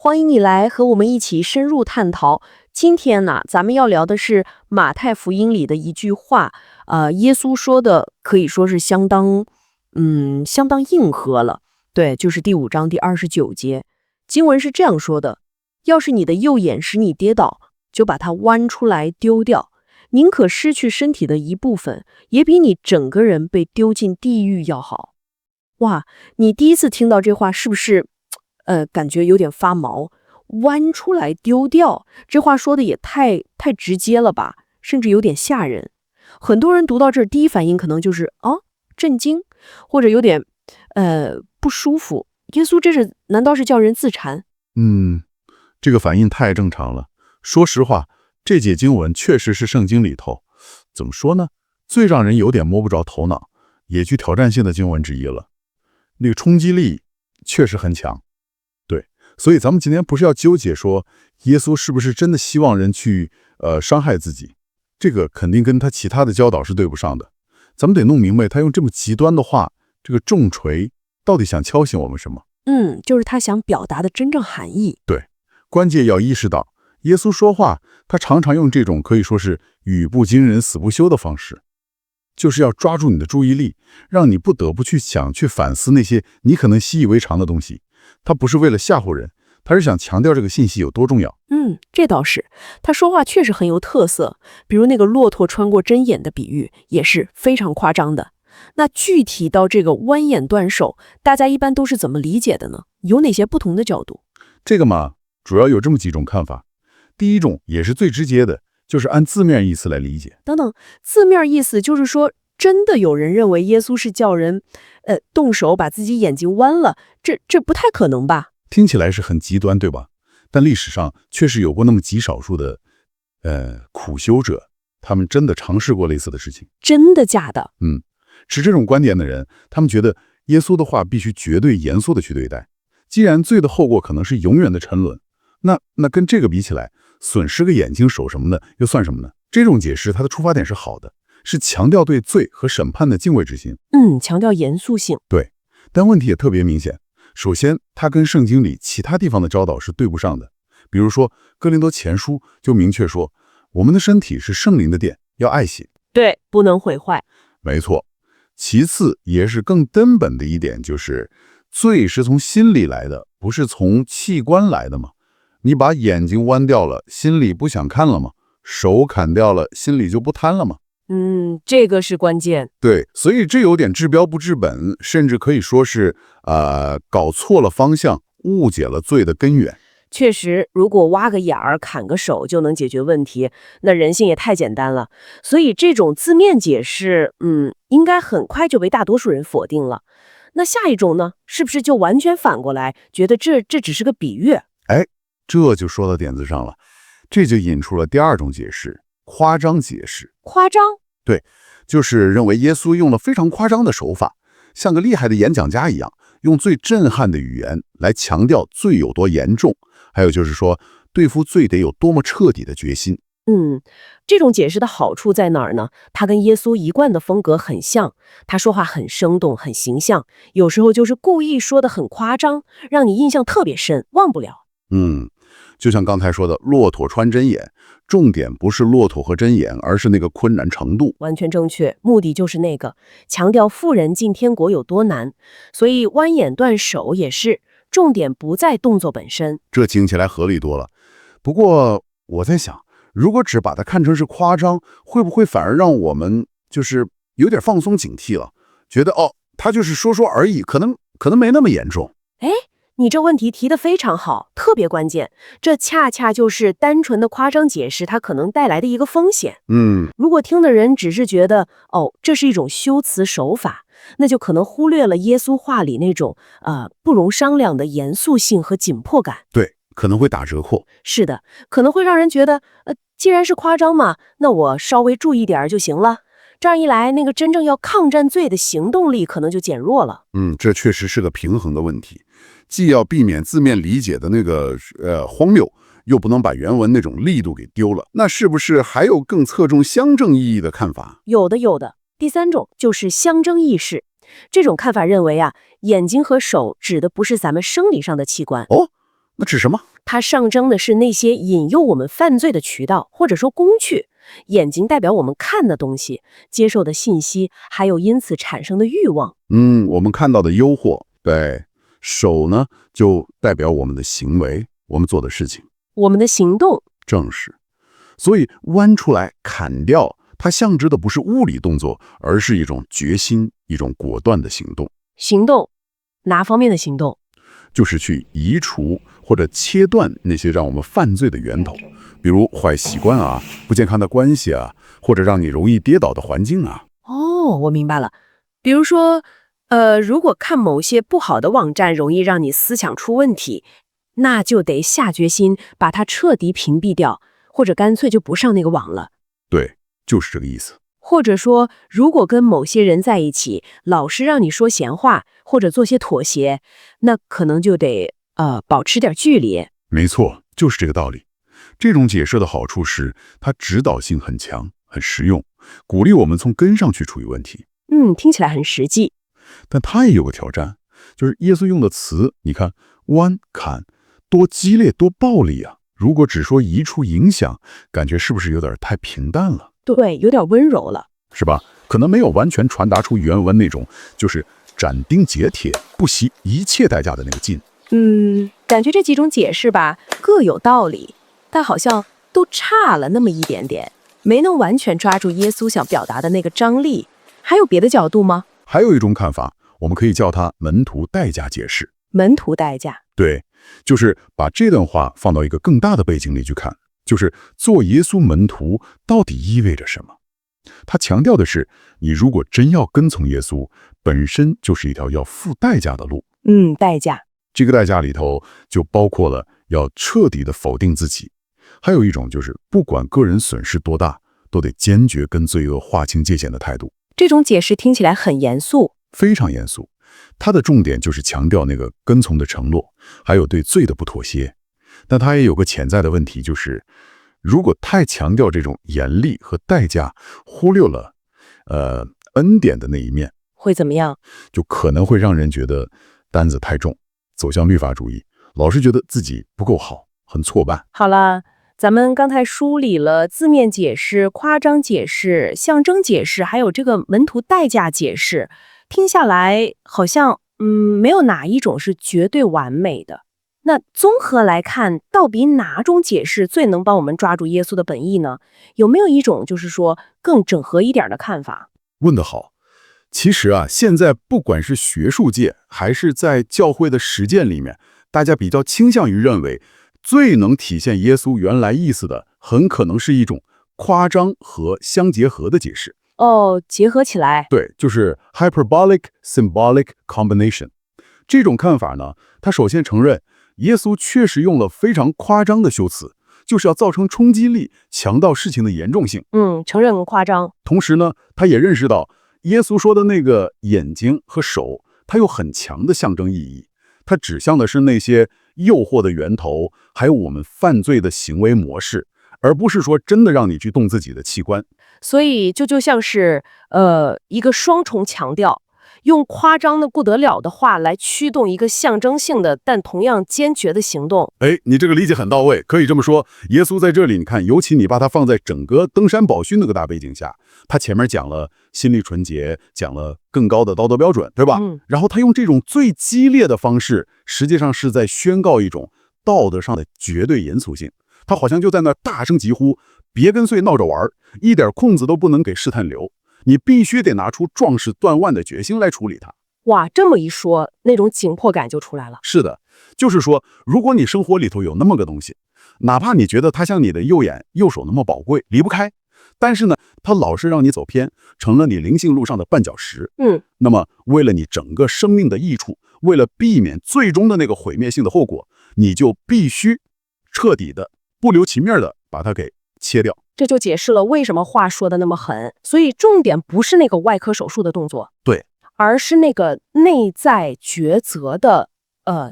欢迎你来和我们一起深入探讨。今天呢，咱们要聊的是马太福音里的一句话，耶稣说的可以说是相当硬核了。对，就是第5章第29节，经文是这样说的：要是你的右眼使你跌倒，就把它剜出来丢掉，宁可失去身体的一部分，也比你整个人被丢进地狱要好。哇，你第一次听到这话是不是感觉有点发毛？剜出来丢掉，这话说的也太直接了吧，甚至有点吓人。很多人读到这儿，第一反应可能就是震惊，或者有点不舒服。耶稣难道是叫人自残？这个反应太正常了。说实话，这节经文确实是圣经里头怎么说呢，最让人有点摸不着头脑，也具挑战性的经文之一了。那个冲击力确实很强。对，所以咱们今天不是要纠结说耶稣是不是真的希望人去伤害自己，这个肯定跟他其他的教导是对不上的。咱们得弄明白他用这么极端的话，这个重锤到底想敲醒我们什么？就是他想表达的真正含义。对，关键要意识到，耶稣说话，他常常用这种可以说是语不惊人死不休的方式，就是要抓住你的注意力，让你不得不去反思那些你可能习以为常的东西。他不是为了吓唬人，他是想强调这个信息有多重要。这倒是，他说话确实很有特色，比如那个骆驼穿过针眼的比喻也是非常夸张的。那具体到这个剜眼断手，大家一般都是怎么理解的呢？有哪些不同的角度？这个嘛，主要有这么几种看法。第一种也是最直接的，就是按字面意思来理解。等等，字面意思就是说，真的有人认为耶稣是叫人动手把自己眼睛剜了，这不太可能吧？听起来是很极端，对吧？但历史上确实有过那么极少数的苦修者，他们真的尝试过类似的事情。真的假的？持这种观点的人，他们觉得耶稣的话必须绝对严肃的去对待。既然罪的后果可能是永远的沉沦，那跟这个比起来，损失个眼睛手什么的又算什么呢？这种解释它的出发点是好的，是强调对罪和审判的敬畏之心。强调严肃性。对，但问题也特别明显。首先，它跟圣经里其他地方的教导是对不上的。比如说，哥林多前书就明确说，我们的身体是圣灵的殿，要爱惜。对，不能毁坏。没错。其次，也是更根本的一点，就是罪是从心里来的，不是从器官来的嘛。你把眼睛剜掉了，心里不想看了吗？手砍掉了，心里就不贪了吗？这个是关键。对，所以这有点治标不治本，甚至可以说是搞错了方向，误解了罪的根源。确实，如果挖个眼儿、砍个手就能解决问题，那人性也太简单了。所以这种字面解释，应该很快就被大多数人否定了。那下一种呢？是不是就完全反过来，觉得这只是个比喻？这就说到点子上了。这就引出了第二种解释，夸张解释。夸张？对，就是认为耶稣用了非常夸张的手法，像个厉害的演讲家一样，用最震撼的语言来强调罪有多严重，还有就是说对付罪得有多么彻底的决心。这种解释的好处在哪儿呢？他跟耶稣一贯的风格很像，他说话很生动、很形象，有时候就是故意说的很夸张，让你印象特别深，忘不了。就像刚才说的，骆驼穿针眼，重点不是骆驼和针眼，而是那个困难程度。完全正确，目的就是那个强调富人进天国有多难。所以剜眼断手也是，重点不在动作本身。这听起来合理多了。不过我在想，如果只把它看成是夸张，会不会反而让我们就是有点放松警惕了，觉得他就是说说而已，可能没那么严重。你这问题提得非常好，特别关键。这恰恰就是单纯的夸张解释它可能带来的一个风险。如果听的人只是觉得这是一种修辞手法，那就可能忽略了耶稣话里那种不容商量的严肃性和紧迫感。对，可能会打折扣。是的，可能会让人觉得既然是夸张嘛，那我稍微注意点就行了。这样一来，那个真正要抗战罪的行动力可能就减弱了。这确实是个平衡的问题，既要避免字面理解的那个荒谬，又不能把原文那种力度给丢了。那是不是还有更侧重乡政意义的看法？有的。第三种就是乡政意识。这种看法认为眼睛和手指的不是咱们生理上的器官。那指什么？它象征的是那些引诱我们犯罪的渠道，或者说工具。眼睛代表我们看的东西、接受的信息，还有因此产生的欲望。我们看到的诱惑。对，手呢，就代表我们的行为，我们做的事情，我们的行动。正是。所以剜出来、砍掉，它象征的不是物理动作，而是一种决心，一种果断的行动。行动，哪方面的行动？就是去移除或者切断那些让我们犯罪的源头，比如坏习惯啊、不健康的关系啊，或者让你容易跌倒的环境啊。哦，我明白了。比如说，如果看某些不好的网站容易让你思想出问题，那就得下决心把它彻底屏蔽掉，或者干脆就不上那个网了。对，就是这个意思。或者说，如果跟某些人在一起，老是让你说闲话，或者做些妥协，那可能就得保持点距离。没错，就是这个道理。这种解释的好处是，它指导性很强，很实用，鼓励我们从根上去处理问题。听起来很实际。但它也有个挑战，就是耶稣用的词，你看，剜、砍，多激烈，多暴力啊！如果只说移除影响，感觉是不是有点太平淡了？对，有点温柔了，是吧？可能没有完全传达出原文那种就是斩钉截铁、不惜一切代价的那个劲。感觉这几种解释吧各有道理，但好像都差了那么一点点，没能完全抓住耶稣想表达的那个张力。还有别的角度吗？还有一种看法，我们可以叫它门徒代价解释。门徒代价？对，就是把这段话放到一个更大的背景里去看，就是做耶稣门徒到底意味着什么。他强调的是，你如果真要跟从耶稣，本身就是一条要付代价的路。代价。这个代价里头就包括了要彻底的否定自己，还有一种就是不管个人损失多大，都得坚决跟罪恶划清界限的态度。这种解释听起来很严肃，非常严肃。它的重点就是强调那个跟从的承诺，还有对罪的不妥协。但它也有个潜在的问题，就是如果太强调这种严厉和代价，忽略了恩典的那一面，会怎么样？就可能会让人觉得担子太重，走向律法主义，老是觉得自己不够好，很挫败。好了，咱们刚才梳理了字面解释、夸张解释、象征解释，还有这个门徒代价解释，听下来好像没有哪一种是绝对完美的。那综合来看，到底哪种解释最能帮我们抓住耶稣的本意呢？有没有一种就是说更整合一点的看法？问得好。其实啊，现在不管是学术界还是在教会的实践里面，大家比较倾向于认为，最能体现耶稣原来意思的，很可能是一种夸张和相结合的解释。结合起来。对，就是 hyperbolic symbolic combination。这种看法呢，他首先承认耶稣确实用了非常夸张的修辞，就是要造成冲击力，强调事情的严重性。承认夸张。同时呢，他也认识到耶稣说的那个眼睛和手，它有很强的象征意义，它指向的是那些诱惑的源头，还有我们犯罪的行为模式，而不是说真的让你去动自己的器官。所以就像是一个双重强调，用夸张的不得了的话来驱动一个象征性的但同样坚决的行动。你这个理解很到位，可以这么说，耶稣在这里，你看，尤其你把它放在整个登山宝训那个大背景下，他前面讲了心理纯洁，讲了更高的道德标准，对吧？然后他用这种最激烈的方式，实际上是在宣告一种道德上的绝对严肃性。他好像就在那大声疾呼，别跟罪闹着玩，一点空子都不能给试探留，你必须得拿出壮士断腕的决心来处理它。哇，这么一说，那种紧迫感就出来了。是的，就是说，如果你生活里头有那么个东西，哪怕你觉得它像你的右眼右手那么宝贵，离不开，但是呢，它老是让你走偏，成了你灵性路上的绊脚石。那么为了你整个生命的益处，为了避免最终的那个毁灭性的后果，你就必须彻底的不留情面的把它给切掉。这就解释了为什么话说的那么狠。所以重点不是那个外科手术的动作，对，而是那个内在抉择的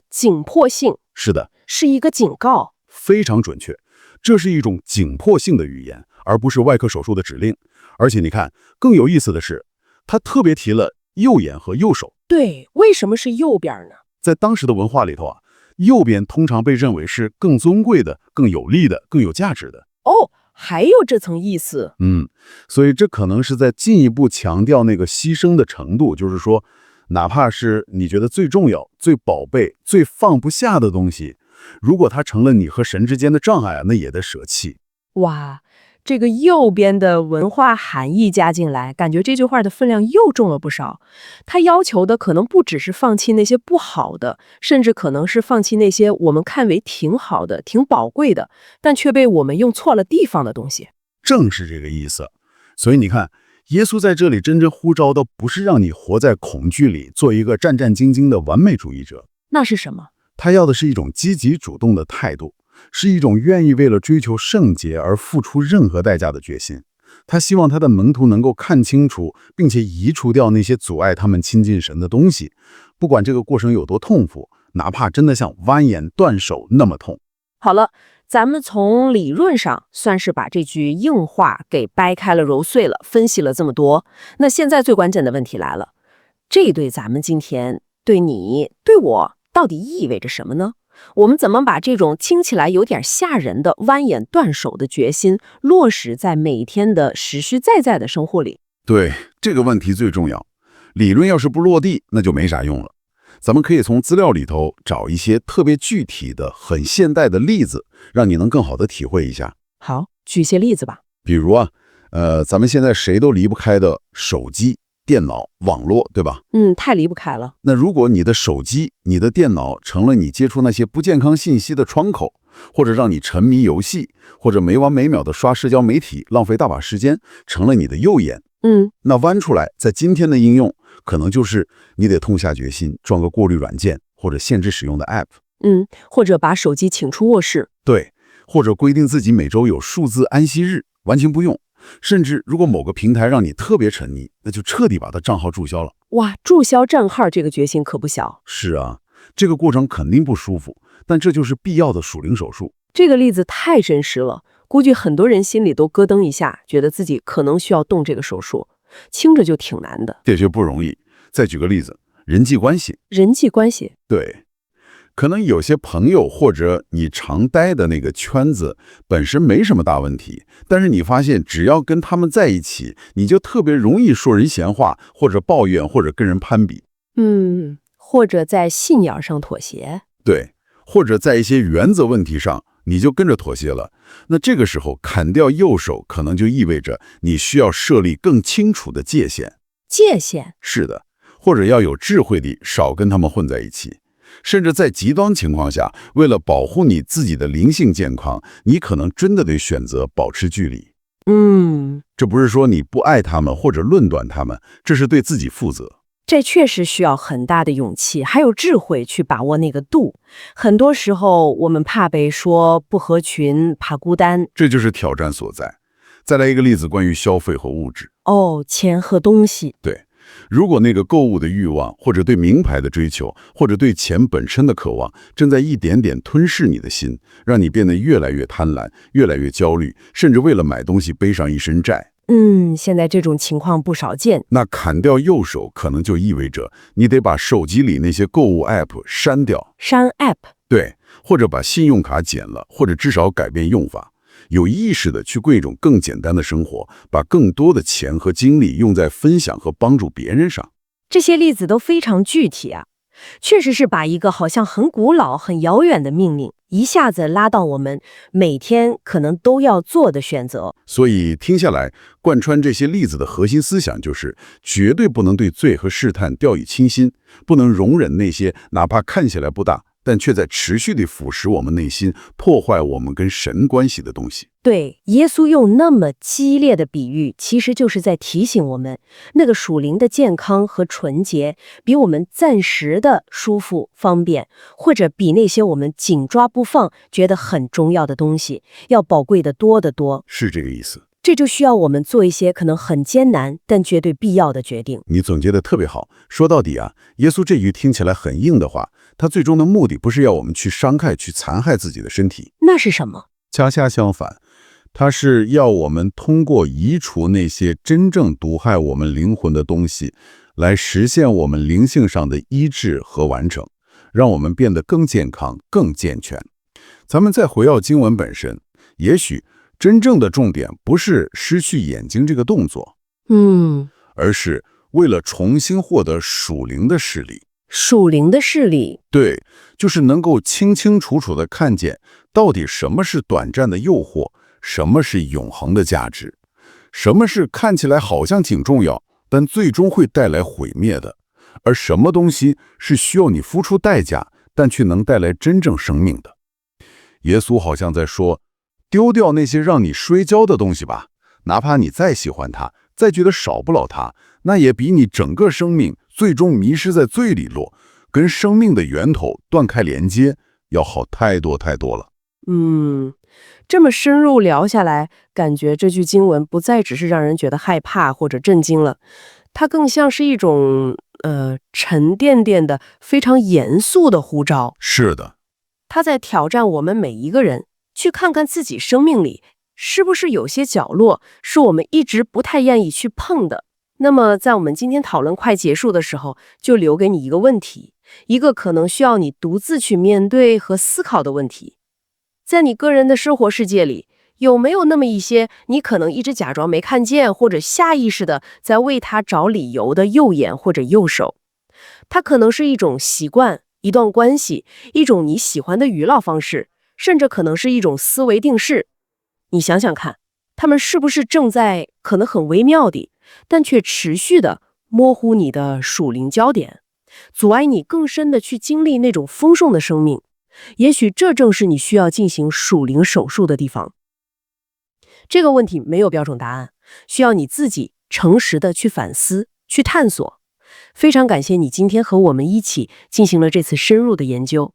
紧迫性。是的，是一个警告。非常准确，这是一种紧迫性的语言，而不是外科手术的指令。而且你看，更有意思的是，他特别提了右眼和右手。对，为什么是右边呢？在当时的文化里头啊，右边通常被认为是更尊贵的、更有利的、更有价值的。哦，还有这层意思。所以这可能是在进一步强调那个牺牲的程度，就是说，哪怕是你觉得最重要、最宝贝、最放不下的东西，如果它成了你和神之间的障碍啊，那也得舍弃。哇，这个右边的文化含义加进来，感觉这句话的分量又重了不少。他要求的可能不只是放弃那些不好的，甚至可能是放弃那些我们看为挺好的、挺宝贵的，但却被我们用错了地方的东西。正是这个意思。所以你看，耶稣在这里真正呼召的不是让你活在恐惧里，做一个战战兢兢的完美主义者。那是什么？他要的是一种积极主动的态度，是一种愿意为了追求圣洁而付出任何代价的决心。他希望他的门徒能够看清楚，并且移除掉那些阻碍他们亲近神的东西，不管这个过程有多痛苦，哪怕真的像剜眼断手那么痛。好了，咱们从理论上算是把这句硬话给掰开了揉碎了，分析了这么多。那现在最关键的问题来了，这对咱们今天，对你，对我，到底意味着什么呢？我们怎么把这种听起来有点吓人的剜眼断手的决心落实在每天的实实在在的生活里？对，这个问题最重要。理论要是不落地，那就没啥用了。咱们可以从资料里头找一些特别具体的、很现代的例子，让你能更好的体会一下。好，举些例子吧。比如啊，咱们现在谁都离不开的手机、电脑、网络，对吧？太离不开了。那如果你的手机、你的电脑成了你接触那些不健康信息的窗口，或者让你沉迷游戏，或者没完没了的刷社交媒体，浪费大把时间，成了你的右眼，那弯出来，在今天的应用，可能就是你得痛下决心装个过滤软件，或者限制使用的 App，或者把手机请出卧室。对，或者规定自己每周有数字安息日，完全不用。甚至如果某个平台让你特别沉迷，那就彻底把它账号注销了。哇，注销账号这个决心可不小。是啊，这个过程肯定不舒服，但这就是必要的属灵手术。这个例子太真实了，估计很多人心里都咯噔一下，觉得自己可能需要动这个手术，听着就挺难的。的确不容易。再举个例子，人际关系。人际关系，对，可能有些朋友或者你常待的那个圈子本身没什么大问题，但是你发现只要跟他们在一起，你就特别容易说人闲话，或者抱怨，或者跟人攀比。或者在信仰上妥协。对，或者在一些原则问题上，你就跟着妥协了。那这个时候砍掉右手，可能就意味着你需要设立更清楚的界限。界限？是的，或者要有智慧地少跟他们混在一起。甚至在极端情况下，为了保护你自己的灵性健康，你可能真的得选择保持距离。这不是说你不爱他们或者论断他们，这是对自己负责。这确实需要很大的勇气，还有智慧去把握那个度。很多时候我们怕被说不合群，怕孤单，这就是挑战所在。再来一个例子，关于消费和物质。钱和东西。对，如果那个购物的欲望，或者对名牌的追求，或者对钱本身的渴望，正在一点点吞噬你的心，让你变得越来越贪婪，越来越焦虑，甚至为了买东西背上一身债。现在这种情况不少见。那砍掉右手，可能就意味着你得把手机里那些购物 App 删掉。删 App？ 对，或者把信用卡剪了，或者至少改变用法。有意识的去过一种更简单的生活，把更多的钱和精力用在分享和帮助别人上。这些例子都非常具体啊，确实是把一个好像很古老、很遥远的命令，一下子拉到我们每天可能都要做的选择。所以听下来，贯穿这些例子的核心思想就是，绝对不能对罪和试探掉以轻心，不能容忍那些哪怕看起来不大，但却在持续地腐蚀我们内心，破坏我们跟神关系的东西。对，耶稣用那么激烈的比喻，其实就是在提醒我们，那个属灵的健康和纯洁，比我们暂时的舒服方便，或者比那些我们紧抓不放、觉得很重要的东西，要宝贵的多得多。是这个意思。这就需要我们做一些可能很艰难，但绝对必要的决定。你总结得特别好。说到底啊，耶稣这句听起来很硬的话，他最终的目的不是要我们去伤害、去残害自己的身体，那是什么？恰恰相反，他是要我们通过移除那些真正毒害我们灵魂的东西，来实现我们灵性上的医治和完整，让我们变得更健康、更健全。咱们再回到经文本身，也许真正的重点不是失去眼睛这个动作，而是为了重新获得属灵的视力。属灵的视力，对，就是能够清清楚楚地看见到底什么是短暂的诱惑，什么是永恒的价值，什么是看起来好像挺重要，但最终会带来毁灭的，而什么东西是需要你付出代价，但却能带来真正生命的。耶稣好像在说，丢掉那些让你摔跤的东西吧，哪怕你再喜欢它，再觉得少不了它，那也比你整个生命最终迷失在罪里落，跟生命的源头断开连接，要好太多太多了。这么深入聊下来，感觉这句经文不再只是让人觉得害怕或者震惊了，它更像是一种沉甸甸的、非常严肃的呼召。是的，它在挑战我们每一个人，去看看自己生命里是不是有些角落是我们一直不太愿意去碰的。那么在我们今天讨论快结束的时候，就留给你一个问题，一个可能需要你独自去面对和思考的问题。在你个人的生活世界里，有没有那么一些你可能一直假装没看见，或者下意识的在为它找理由的右眼或者右手？它可能是一种习惯，一段关系，一种你喜欢的娱乐方式，甚至可能是一种思维定式。你想想看，他们是不是正在可能很微妙地，但却持续地模糊你的属灵焦点，阻碍你更深地去经历那种丰盛的生命？也许这正是你需要进行属灵手术的地方。这个问题没有标准答案，需要你自己诚实地去反思、去探索。非常感谢你今天和我们一起进行了这次深入的研究。